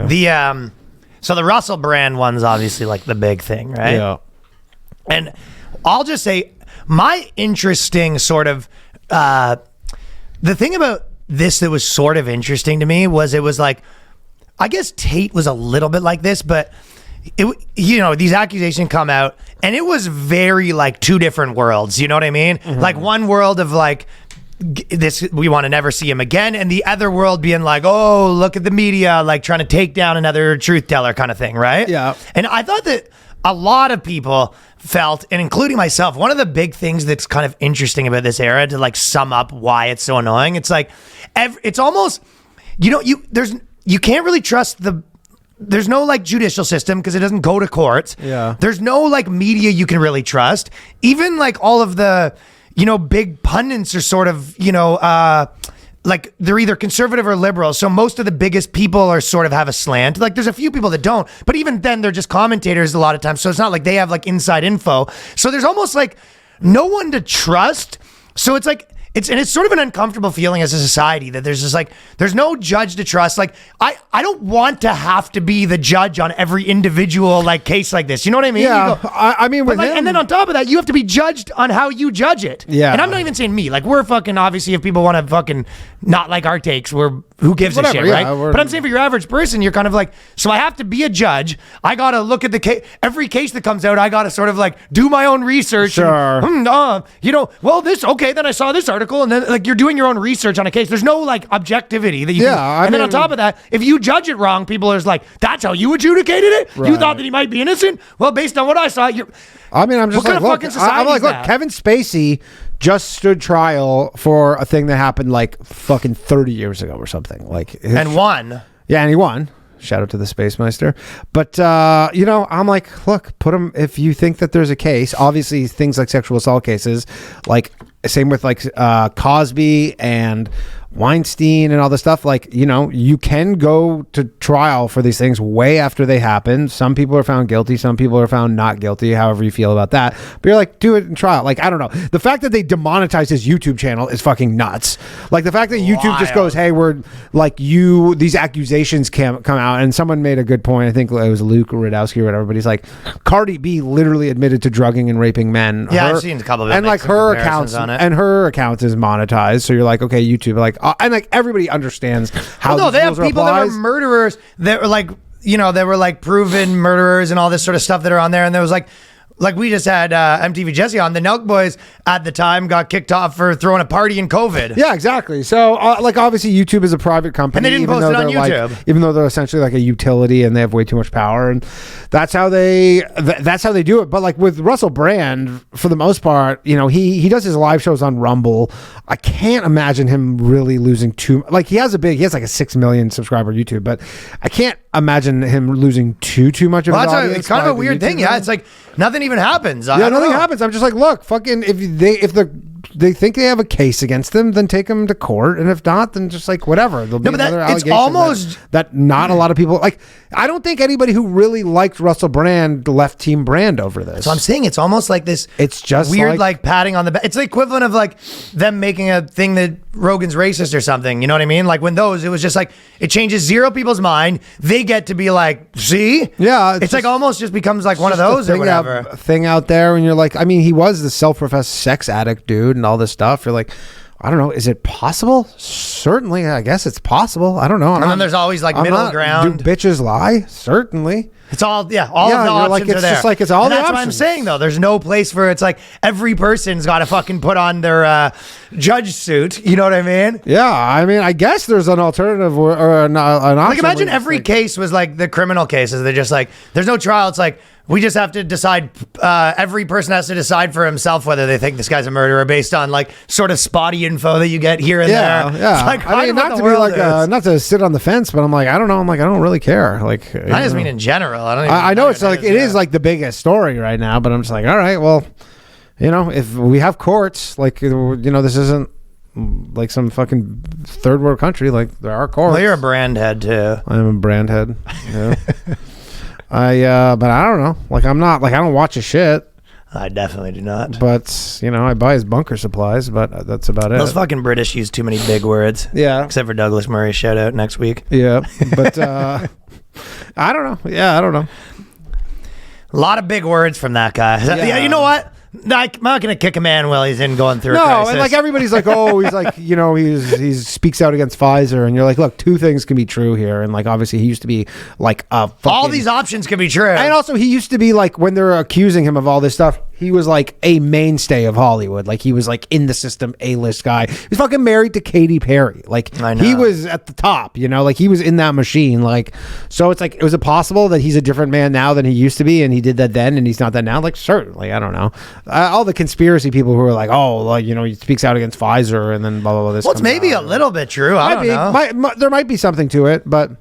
Yeah. So the Russell brand one's obviously like the big thing, right? Yeah. And I'll just say my interesting sort of the thing about this that was sort of interesting to me was it was like, I guess Tate was a little bit like this, but these accusations come out and it was very like two different worlds. You know what I mean? Mm-hmm. Like one world of like, this, we want to never see him again, and the other world being like, oh, look at the media, like trying to take down another truth teller kind of thing, right? Yeah. And I thought that a lot of people felt, and including myself, one of the big things that's kind of interesting about this era, to like sum up why it's so annoying, it's like it's almost, you can't really trust there's no like judicial system because it doesn't go to courts. Yeah. There's no like media you can really trust. Even like all of the big pundits are sort of, like they're either conservative or liberal. So most of the biggest people are sort of have a slant. Like there's a few people that don't, but even then they're just commentators a lot of times. So it's not like they have like inside info. So there's almost like no one to trust. So it's like, it's sort of an uncomfortable feeling as a society that there's just like, there's no judge to trust. Like I don't want to have to be the judge on every individual like case like this. You know what I mean? Yeah. I mean, with him, and then on top of that, you have to be judged on how you judge it. Yeah. And I'm not even saying me, like we're fucking, obviously if people want to fucking not like our takes, who gives a shit, right? But I'm saying for your average person, you're kind of like, so I have to be a judge. I got to look at the case, every case that comes out, I got to sort of like do my own research. Sure. And, okay, then I saw this article, and then like you're doing your own research on a case. There's no like objectivity that you can. And then on top of that, if you judge it wrong, people are just like, that's how you adjudicated it? Right. You thought that he might be innocent? Well, based on what I saw, I'm just like, look, Kevin Spacey just stood trial for a thing that happened like fucking 30 years ago or something. And won. Yeah, and he won. Shout out to the Space Meister. But, I'm like, look, put him, if you think that there's a case, obviously things like sexual assault cases, like same with like Cosby and Weinstein and all this stuff, like, you can go to trial for these things way after they happen. Some people are found guilty, some people are found not guilty, however you feel about that. But you're like, do it in trial. Like, I don't know. The fact that they demonetized his YouTube channel is fucking nuts. Like the fact that YouTube just goes, hey, we're like, these accusations come out, and someone made a good point. I think it was Luke Radowski or whatever, but he's like, Cardi B literally admitted to drugging and raping men. Yeah, I've seen a couple of it. And like her account is monetized. So you're like, okay, YouTube, like, and like everybody understands how. Well, no, they have people that are murderers that were like, they were like proven murderers and all this sort of stuff that are on there. And there was like we just had MTV Jesse on. The Nelk Boys at the time got kicked off for throwing a party in COVID. Yeah, exactly. So like obviously YouTube is a private company, and they didn't post it on YouTube, even though they're essentially like a utility and they have way too much power, and that's how they do it. But like with Russell Brand, for the most part, he does his live shows on Rumble. I can't imagine him really losing he has like a 6 million subscriber YouTube, but I can't imagine him losing too much of his audience. It's kind of a weird thing. Yeah, it's like nothing even happens. Nothing happens. I'm just like, look, fucking, if they think they have a case against them, then take them to court, and if not, then just like whatever. There'll be another allegation. It's almost that not a lot of people like. I don't think anybody who really liked Russell Brand left Team Brand over this. So I'm saying it's almost like this. It's just weird, like patting on the back. It's the equivalent of like them making a thing that Rogan's racist or something. You know what I mean? Like when it was just like it changes zero people's mind. They get to be like, see, yeah. It's like almost just becomes like one of those or whatever thing out there, and you're like, I mean, he was the self-professed sex addict dude and all this stuff. You're like, I don't know. Is it possible? Certainly. I guess it's possible. I don't know. And then there's always like middle ground. Do bitches lie? Certainly. It's all, all of the options are there. Just like it's all the options. That's what I'm saying, though. There's no place for it's like every person's got to fucking put on their judge suit. You know what I mean? Yeah. I mean, I guess there's an alternative or an option. Like imagine every case was like the criminal cases. They're just like, there's no trial. It's like, we just have to decide, every person has to decide for himself whether they think this guy's a murderer based on like sort of spotty info that you get here and there. Yeah. Like, I mean, not to be like, not to sit on the fence, but I'm like, I don't know. I'm like, I don't really care. Like, I just mean in general. I know it's like, it is like the biggest story right now, but I'm just like, all right, well, if we have courts, like, this isn't like some fucking third world country. Like there are courts. Well, you're a brand head too. I'm a brand head. Yeah. But I don't know. Like I'm not like I don't watch his shit. I definitely do not. But I buy his bunker supplies. But that's about it. Those fucking British use too many big words. Yeah. Except for Douglas Murray. Shout out next week. Yeah. But I don't know. Yeah, I don't know. A lot of big words from that guy. Yeah, you know what? I'm not going to kick a man while he's in going through a crisis. And like everybody's like, oh, he's like, you know, he speaks out against Pfizer, and you're like, look, two things can be true here, and like obviously he used to be like all these options can be true, and also he used to be like when they're accusing him of all this stuff, he was like a mainstay of Hollywood, like he was like in the system, A-list guy. He was fucking married to Katy Perry, like he was at the top, you know, like he was in that machine, like so it's like, was it possible that he's a different man now than he used to be, and he did that then and he's not that now? Like certainly, I don't know. All the conspiracy people who are like, oh, like, you know, he speaks out against Pfizer and then blah blah blah. This it's maybe a little bit true. I don't know. There might be something to it, but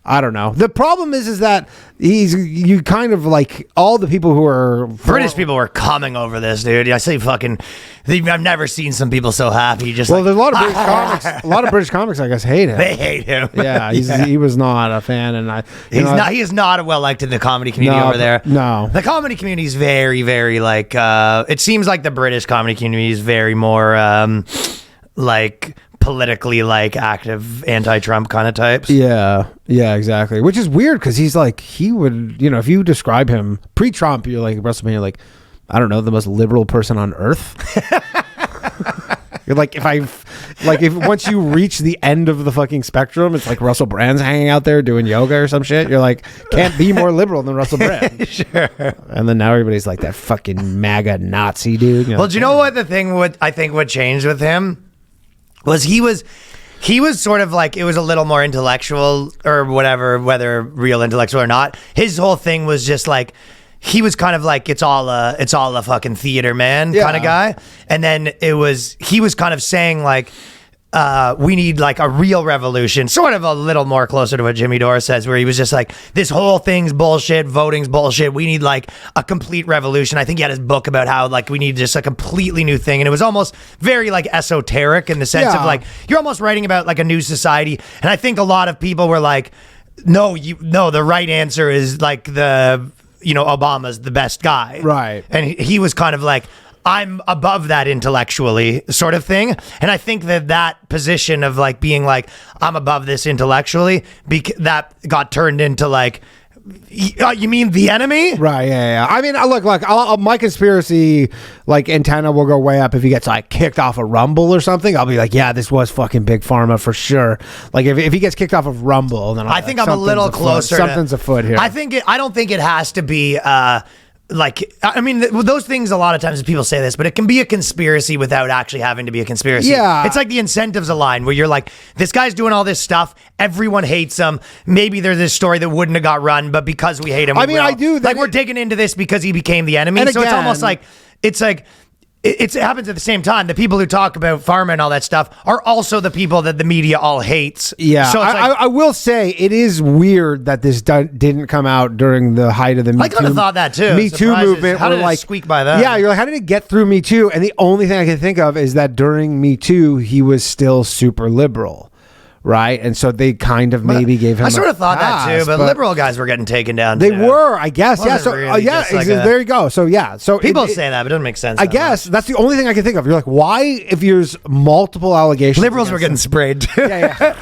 I don't know. The problem is that you kind of like all the people who are British people were coming over this, dude. I say fucking. I've never seen some people so happy. Just there's a lot of British comics. A lot of British comics, I guess, hate him. They hate him. Yeah, he was not a fan, and he is not well liked in the comedy community over there. No, the comedy community is very, very like. It seems like the British comedy community is very more like politically like active anti-Trump kind of types. Yeah, exactly. Which is weird because he's like, he would, you know, if you describe him pre-Trump, you're like, Russell, you're like, I don't know, the most liberal person on earth. You're like, if once you reach the end of the fucking spectrum, it's like Russell Brand's hanging out there doing yoga or some shit. You're like, can't be more liberal than Russell Brand. Sure. And then now everybody's like that fucking MAGA Nazi dude. Well, do you know what the thing I think would change with him? Was he was sort of like, it was a little more intellectual or whatever, whether real intellectual or not. His whole thing was just like, he was kind of like, it's all a fucking theater man kind of guy. And then he was kind of saying like, we need like a real revolution, sort of a little more closer to what Jimmy Dore says, where he was just like, this whole thing's bullshit, voting's bullshit, we need like a complete revolution. I think he had his book about how like we need just a completely new thing, and it was almost very like esoteric in the sense of like, you're almost writing about like a new society. And I think a lot of people were like, no, the right answer is like Obama's the best guy, right? And he was kind of like, I'm above that intellectually, sort of thing. And I think that position of like being like, I'm above this intellectually, that got turned into like, you mean the enemy? Right, yeah. I mean, look, my conspiracy like antenna will go way up if he gets like kicked off a Rumble or something. I'll be like, yeah, this was fucking big pharma for sure. Like if he gets kicked off of Rumble, then I think I'm a little closer. Something's afoot here. I don't think it has to be. Like, I mean, those things, a lot of times people say this, but it can be a conspiracy without actually having to be a conspiracy. Yeah. It's like the incentives align where you're like, this guy's doing all this stuff. Everyone hates him. Maybe there's this story that wouldn't have got run, but because we hate him, I mean, I do. Like, we're digging into this because he became the enemy. And so again, it's almost like, it happens at the same time. The people who talk about pharma and all that stuff are also the people that the media all hates. Yeah, so it's I will say it is weird that this didn't come out during the height of the Me Too. I could have thought that too. Me Too movement. How did it squeak by that? Yeah, you're like, how did it get through Me Too? And the only thing I can think of is that during Me Too, he was still super liberal. Right, and so they kind of maybe gave him. I sort of thought that too, but liberal guys were getting taken down. They were, I guess. Yeah. So really there you go. So yeah. So people say that, but it doesn't make sense. I guess that's the only thing I can think of. You're like, why? If there's multiple allegations, liberals were getting sprayed too. Yeah.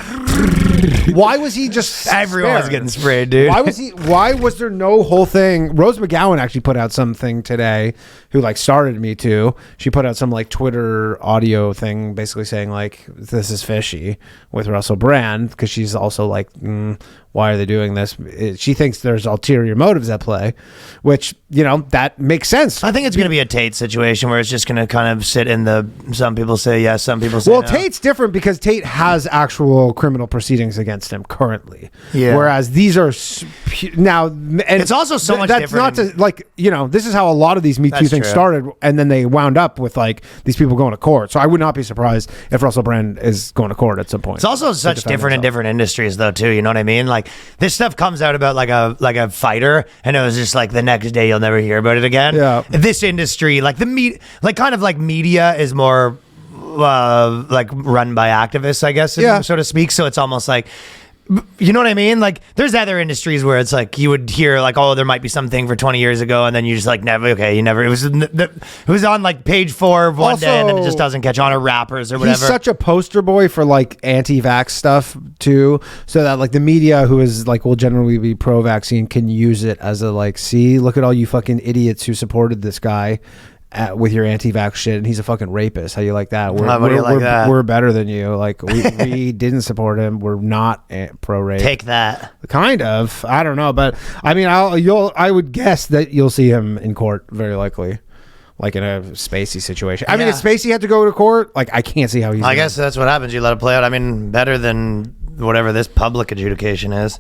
Why was he just? Everyone was getting sprayed, dude. Why was there no whole thing? Rose McGowan actually put out something today. Who like started Me Too? She put out some like Twitter audio thing, basically saying like, this is fishy with Russell Brand, because she's also like, why are they doing this? She thinks there's ulterior motives at play, which, that makes sense. I think it's going to be a Tate situation where it's just going to kind of sit in some people say yes, some people say no. Tate's different because Tate has actual criminal proceedings against him currently. Yeah. Whereas these are now, and it's also so much different. That's not to this is how a lot of these Me Too things started, and then they wound up with like these people going to court. So I would not be surprised if Russell Brand is going to court at some point. It's also such different in different industries though too. You know what I mean? Like this stuff comes out about like a fighter, and it was just like the next day you'll never hear about it again. Yeah. This industry, like media is more like run by activists, I guess, so to speak. So it's almost like You know what I mean? Like, there's other industries where it's like you would hear like, oh, there might be something for 20 years ago, and then you just like never. Okay, you never. It was on like page 4 of one day, and then it just doesn't catch on. Or rappers or whatever. He's such a poster boy for like anti-vax stuff too, so that like the media who is like will generally be pro-vaccine can use it as a like, see, look at all you fucking idiots who supported this guy. With your anti-vax shit, and he's a fucking rapist. How you like that? We're better than you. Like we didn't support him. We're not pro-rape. Take that. Kind of. I don't know, but I mean, I would guess that you'll see him in court very likely, like in a Spacey situation. I mean, if Spacey had to go to court, like I can't see how he's. I guess that's what happens. You let it play out. I mean, better than whatever this public adjudication is.